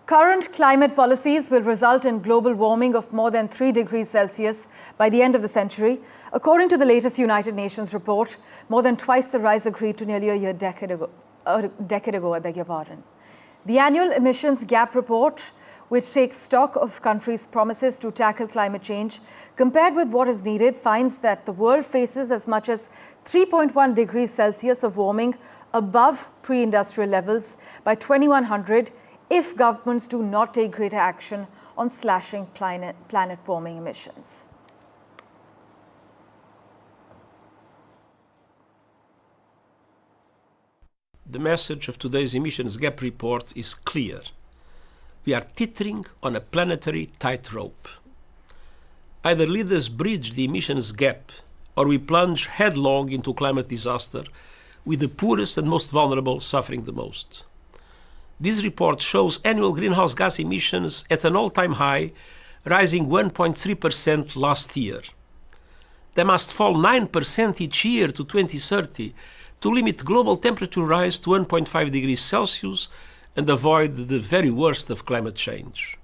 Current climate policies will result in global warming of more than 3 degrees Celsius by the end of the century. According to the latest United Nations report, more than twice the rise agreed to nearly a decade ago, The annual emissions gap report, which takes stock of countries' promises to tackle climate change, compared with what is needed, finds that the world faces as much as 3.1 degrees Celsius of warming above pre-industrial levels by 2100 if governments do not take greater action on slashing planet warming emissions. The message of today's emissions gap report is clear. We are teetering on a planetary tightrope. Either leaders bridge the emissions gap, or we plunge headlong into climate disaster, with the poorest and most vulnerable suffering the most. This report shows annual greenhouse gas emissions at an all-time high, rising 1.3% last year. They must fall 9% each year to 2030 to limit global temperature rise to 1.5 degrees Celsius and avoid the very worst of climate change.